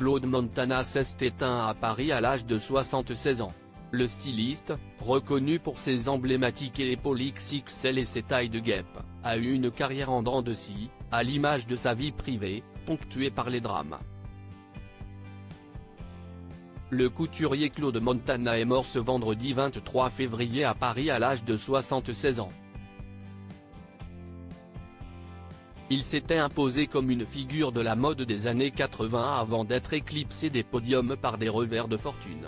Claude Montana s'est éteint à Paris à l'âge de 76 ans. Le styliste, reconnu pour ses emblématiques épaules XXL et ses tailles de guêpe, a eu une carrière en dents de scie, à l'image de sa vie privée, ponctuée par les drames. Le couturier Claude Montana est mort ce vendredi 23 février à Paris à l'âge de 76 ans. Il s'était imposé comme une figure de la mode des années 80 avant d'être éclipsé des podiums par des revers de fortune.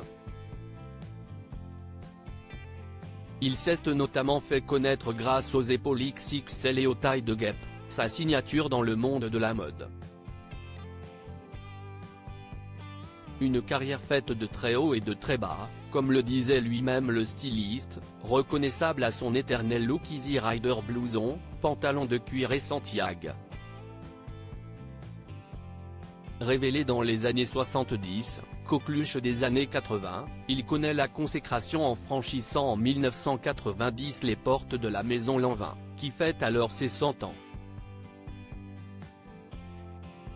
Il s'est notamment fait connaître grâce aux épaules XXL et aux tailles de guêpe, sa signature dans le monde de la mode. Une carrière faite de très haut et de très bas, comme le disait lui-même le styliste, reconnaissable à son éternel look Easy Rider blouson, pantalon de cuir et Santiago. Révélé dans les années 70, coqueluche des années 80, il connaît la consécration en franchissant en 1990 les portes de la maison Lanvin, qui fête alors ses 100 ans.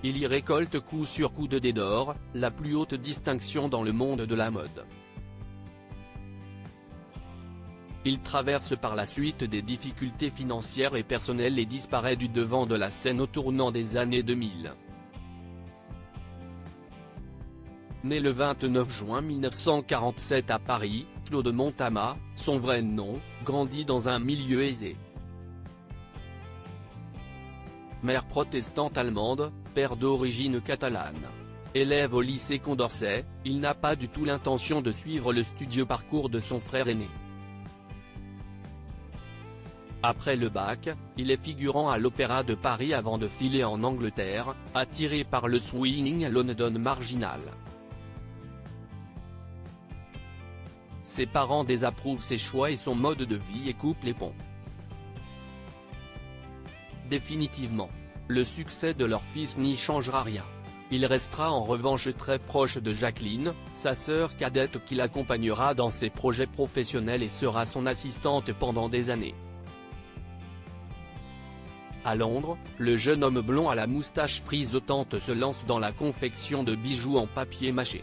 Il y récolte coup sur coup de d'or, la plus haute distinction dans le monde de la mode. Il traverse par la suite des difficultés financières et personnelles et disparaît du devant de la scène au tournant des années 2000. Né le 29 juin 1947 à Paris, Claude Montana, son vrai nom, grandit dans un milieu aisé. Mère protestante allemande, père d'origine catalane. Élève au lycée Condorcet, il n'a pas du tout l'intention de suivre le studieux parcours de son frère aîné. Après le bac, il est figurant à l'Opéra de Paris avant de filer en Angleterre, attiré par le swing London marginal. Ses parents désapprouvent ses choix et son mode de vie et coupent les ponts. Définitivement, le succès de leur fils n'y changera rien. Il restera en revanche très proche de Jacqueline, sa sœur cadette qui l'accompagnera dans ses projets professionnels et sera son assistante pendant des années. À Londres, le jeune homme blond à la moustache frisotante se lance dans la confection de bijoux en papier mâché.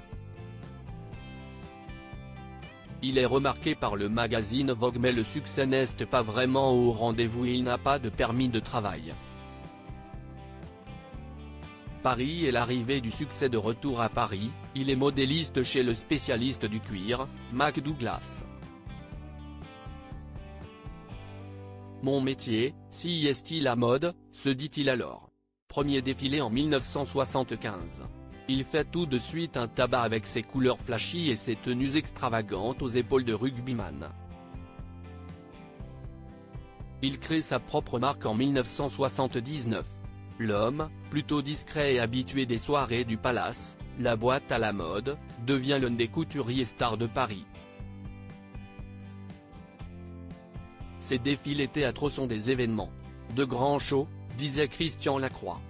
Il est remarqué par le magazine Vogue mais le succès n'est pas vraiment au rendez-vous et il n'a pas de permis de travail. Paris et l'arrivée du succès. De retour à Paris, il est modéliste chez le spécialiste du cuir, Mac Douglas. Mon métier, si est-il la mode, se dit-il alors. Premier défilé en 1975. Il fait tout de suite un tabac avec ses couleurs flashy et ses tenues extravagantes aux épaules de rugbyman. Il crée sa propre marque en 1979. L'homme, plutôt discret et habitué des soirées du Palace, la boîte à la mode, devient l'un des couturiers stars de Paris. Ses défilés théâtraux sont des événements. De grands shows, disait Christian Lacroix.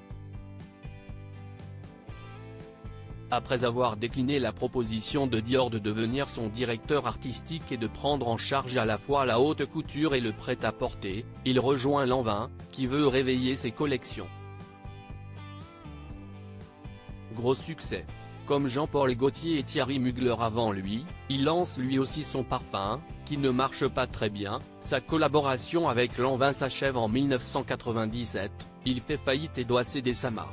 Après avoir décliné la proposition de Dior de devenir son directeur artistique et de prendre en charge à la fois la haute couture et le prêt-à-porter, il rejoint Lanvin, qui veut réveiller ses collections. Gros succès. Comme Jean-Paul Gaultier et Thierry Mugler avant lui, il lance lui aussi son parfum, qui ne marche pas très bien. Sa collaboration avec Lanvin s'achève en 1997, il fait faillite et doit céder sa marque.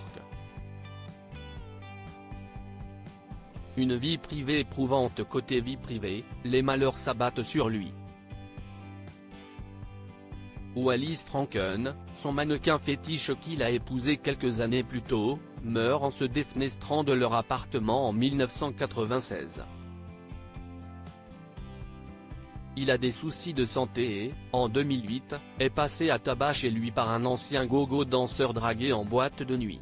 Une vie privée éprouvante. Côté vie privée, les malheurs s'abattent sur lui. Alice Franken, son mannequin fétiche qu'il a épousé quelques années plus tôt, meurt en se défenestrant de leur appartement en 1996. Il a des soucis de santé et, en 2008, est passé à tabac chez lui par un ancien gogo danseur dragué en boîte de nuit.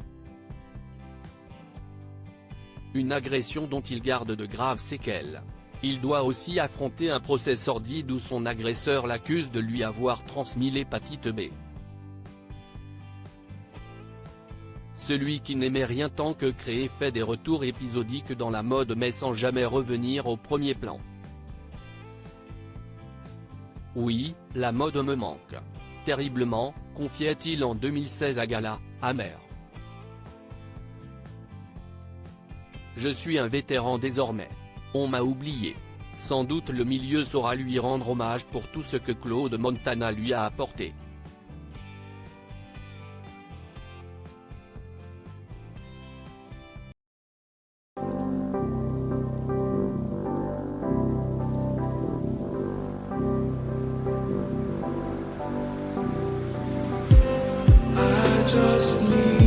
Une agression dont il garde de graves séquelles. Il doit aussi affronter un procès sordide où son agresseur l'accuse de lui avoir transmis l'hépatite B. Celui qui n'aimait rien tant que créer fait des retours épisodiques dans la mode mais sans jamais revenir au premier plan. Oui, la mode me manque. Terriblement, confiait-il en 2016 à Gala, amer. Je suis un vétéran désormais. On m'a oublié. Sans doute le milieu saura lui rendre hommage pour tout ce que Claude Montana lui a apporté. I just need